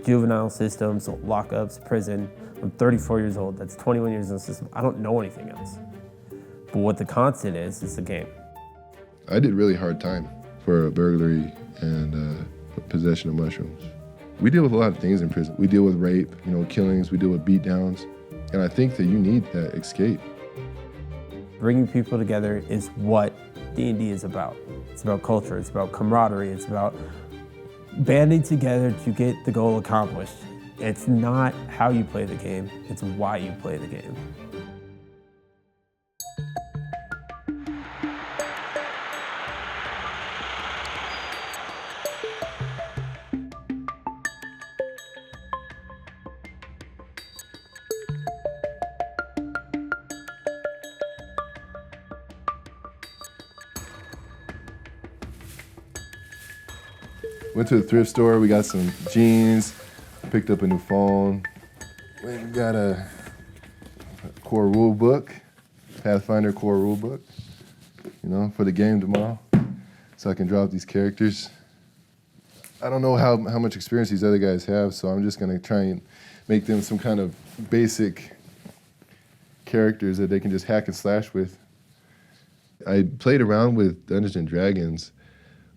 juvenile systems, lockups, prison. I'm 34 years old, that's 21 years in the system. I don't know anything else. But what the constant is the game. I did really hard time for a burglary and possession of mushrooms. We deal with a lot of things in prison. We deal with rape, killings, we deal with beatdowns. And I think that you need that escape. Bringing people together is what D&D is about. It's about culture, it's about camaraderie, it's about banding together to get the goal accomplished. It's not how you play the game, it's why you play the game. Went to the thrift store, we got some jeans, picked up a new phone. We got a core rule book, Pathfinder core rule book, for the game tomorrow, so I can drop these characters. I don't know how much experience these other guys have, so I'm just gonna try and make them some kind of basic characters that they can just hack and slash with. I played around with Dungeons and Dragons,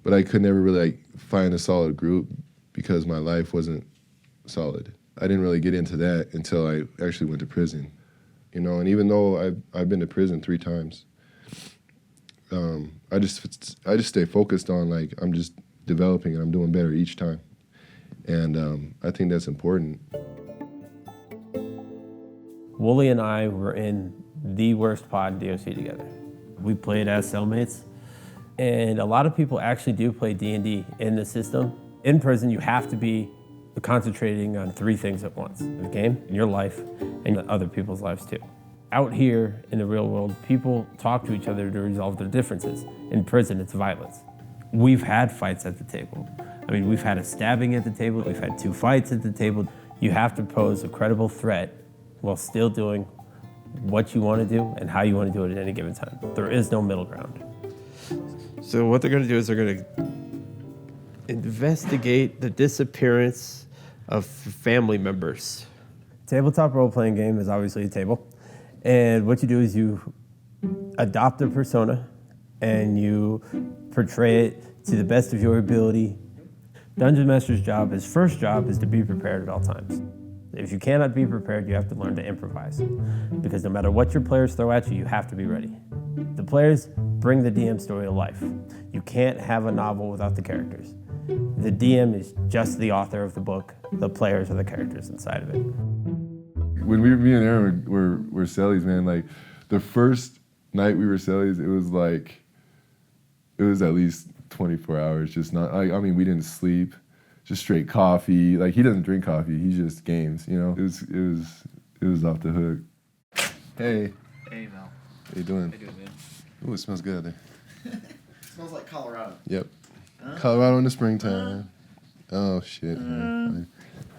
but I could never really find a solid group because my life wasn't solid. I didn't really get into that until I actually went to prison, And even though I've been to prison 3 times, I just stay focused on I'm just developing and I'm doing better each time, and I think that's important. Wooly and I were in the worst pod DOC together. We played as cellmates. And a lot of people actually do play D&D in the system. In prison, you have to be concentrating on 3 things at once: the game, your life, and other people's lives too. Out here in the real world, people talk to each other to resolve their differences. In prison, it's violence. We've had fights at the table. We've had a stabbing at the table. We've had 2 fights at the table. You have to pose a credible threat while still doing what you want to do and how you want to do it at any given time. There is no middle ground. So what they're going to do is they're going to investigate the disappearance of family members. Tabletop role-playing game is obviously a table. And what you do is you adopt a persona and you portray it to the best of your ability. Dungeon Master's first job is to be prepared at all times. If you cannot be prepared, you have to learn to improvise. Because no matter what your players throw at you, you have to be ready. The players bring the DM story to life. You can't have a novel without the characters. The DM is just the author of the book. The players are the characters inside of it. When me and Aaron were cellies, man, the first night we were cellies, it was at least 24 hours, just not, we didn't sleep, just straight coffee. He doesn't drink coffee, he just games, It was off the hook. Hey. Hey, Mel. How you doing? How you doing, man? Ooh, it smells good out there. Smells like Colorado. Yep. Colorado in the springtime. Oh, shit.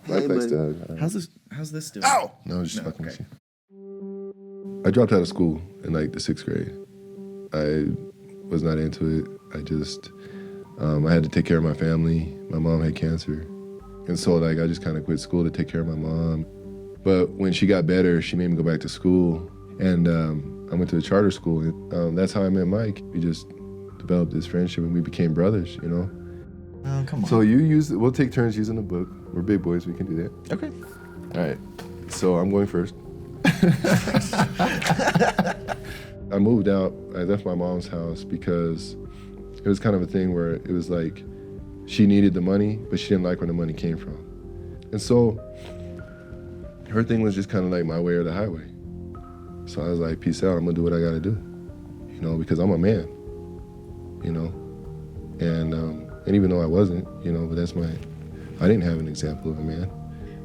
Hey, Stuff. how's this doing? Ow! No, I was just fucking with you. I dropped out of school in the 6th grade. I was not into it. I had to take care of my family. My mom had cancer. And so I just kind of quit school to take care of my mom. But when she got better, she made me go back to school. And I went to a charter school. And that's how I met Mike. We just developed this friendship and we became brothers, Oh, come on. So we'll take turns using the book. We're big boys, we can do that. Okay. All right, so I'm going first. I moved out, I left my mom's house because it was kind of a thing where it was she needed the money, but she didn't like where the money came from. And so her thing was just kind of my way or the highway. So I was like, peace out, I'm gonna do what I gotta do, because I'm a man, and even though I wasn't, but I didn't have an example of a man,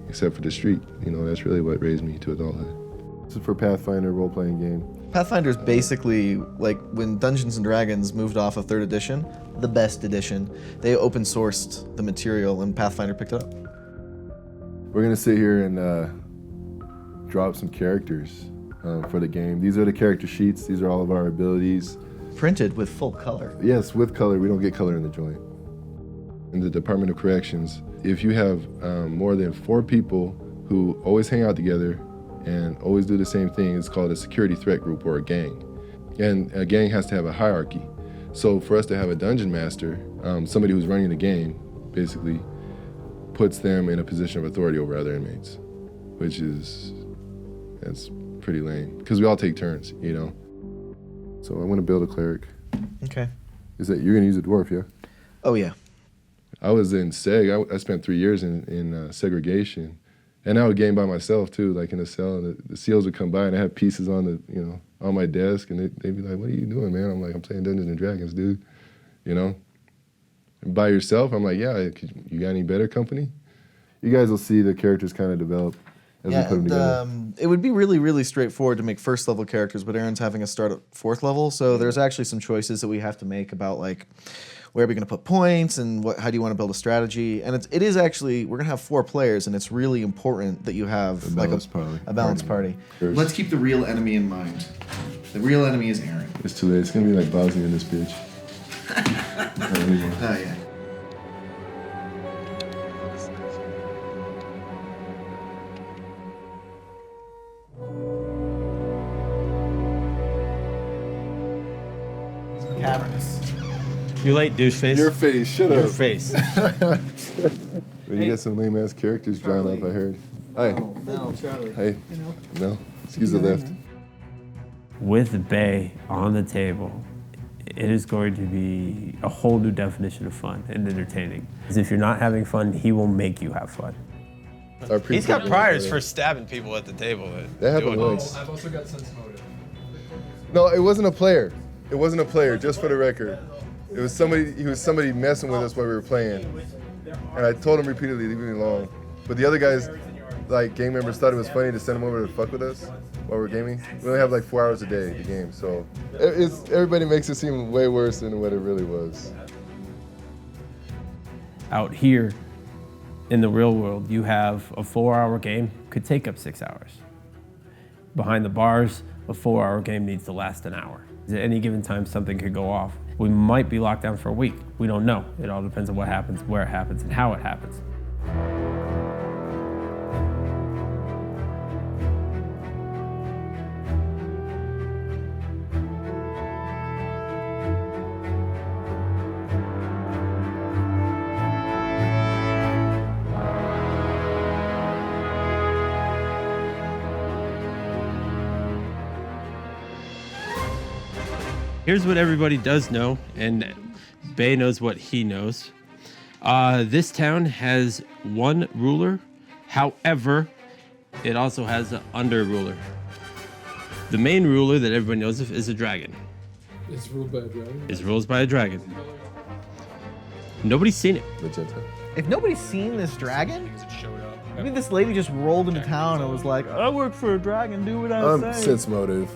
except for the street. That's really what raised me to adulthood. This is for Pathfinder role-playing game. Pathfinder's basically when Dungeons & Dragons moved off of 3rd edition, the best edition. They open sourced the material and Pathfinder picked it up. We're gonna sit here and drop some characters for the game. These are the character sheets. These are all of our abilities. Printed with full color. Yes, with color. We don't get color in the joint. In the Department of Corrections, if you have more than 4 people who always hang out together and always do the same thing, it's called a security threat group or a gang. And a gang has to have a hierarchy. So for us to have a dungeon master, somebody who's running the game, basically puts them in a position of authority over other inmates, which is, that's pretty lame. Because we all take turns, you know? So I want to build a cleric. Okay. Is that, you're gonna use a dwarf, yeah? Oh, yeah. I was in seg, I spent 3 years in segregation. And I would game by myself too, like in a cell, and the SEALs would come by and I had pieces on the, you know, on my desk, and they'd be like, "What are you doing, man?" I'm like, "I'm playing Dungeons and Dragons, dude." You know? And by yourself, I'm like, "Yeah, you got any better company?" You guys will see the characters kind of develop as we put them together. It would be really, really straightforward to make first level characters, but Aaron's having us start at 4th level, so there's actually some choices that we have to make about like, where are we going to put points, and how do you want to build a strategy? And it is actually, we're going to have 4 players, and it's really important that you have A balanced party. Let's keep the real enemy in mind. The real enemy is Aaron. It's too late. It's gonna be like Bosnia in this bitch. Oh, yeah. Cavernous. You're late, douche face. Your face, shut Your up. face. You got some lame ass characters drawn up, I heard. Hi. No, Charlie. Hey. No. Excuse the left. With Bay on the table, it is going to be a whole new definition of fun and entertaining. Because if you're not having fun, he will make you have fun. He's got priors for stabbing people at the table. That happened once. I've also got sense motive. No, it wasn't a player. It wasn't a player, just for the record. It was somebody, he was somebody messing with us while we were playing. And I told him repeatedly, leave me alone. But the other guys, like gang members, thought it was funny to send them over to fuck with us while we're gaming. We only have like 4 hours a day to game, so everybody makes it seem way worse than what it really was. Out here in the real world, you have a 4-hour game could take up 6 hours. Behind the bars, a 4-hour game needs to last an hour. At any given time, something could go off. We might be locked down for a week. We don't know. It all depends on what happens, where it happens, and how it happens. Here's what everybody does know, and Bay knows what he knows. This town has 1 ruler. However, it also has an under ruler. The main ruler that everybody knows of is a dragon. It's ruled by a dragon. It's ruled by a dragon. Nobody's seen it. Magenta. If nobody's seen this dragon, maybe this lady just rolled into town and was like, I work for a dragon, do what I say. Sense motive.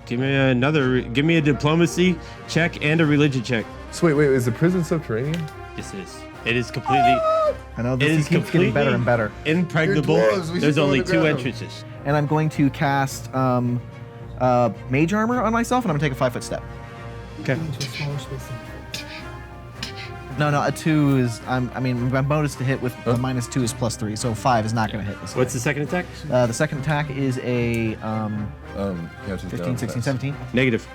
Give me a diplomacy check and a religion check. So wait, is the prison subterranean? Yes, it is. It is completely. I know It this is keeps getting better completely and better. impregnable. You're dwarves, we There's should go only 2 underground. entrances. And I'm going to cast mage armor on myself, and I'm gonna take a 5-foot step. Okay. Into a smaller space than No, a 2 is, I mean, my bonus to hit with a -2 is +3, so 5 is not gonna hit this. What's the second attack? The second attack is a 15, 16, 17. Negative.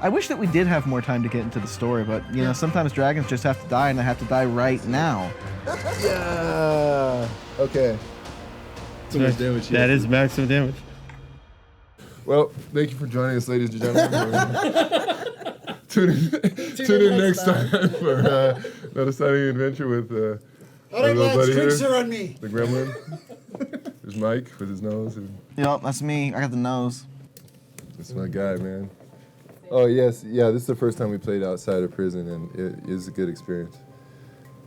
I wish that we did have more time to get into the story, but you know, sometimes dragons just have to die, and they have to die right now. Yeah. Okay. Too much damage here. That is maximum damage. Well, thank you for joining us, ladies and gentlemen. Tune in next time for another exciting adventure with All right, little lads, buddy drinks here, are on me. the gremlin. There's Mike with his nose. And Yep, that's me. I got the nose. that's my guy, man. Oh yes, yeah. This is the first time we played outside of prison, and it is a good experience.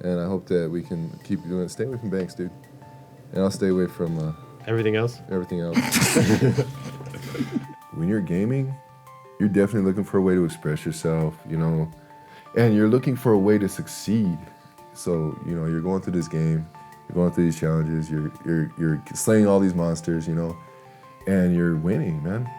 And I hope that we can keep doing it. Stay away from banks, dude. And I'll stay away from Everything else? everything else. When you're gaming, you're definitely looking for a way to express yourself, you know, and you're looking for a way to succeed. So, you know, you're going through this game, you're going through these challenges, you're slaying all these monsters, you know, and you're winning, man.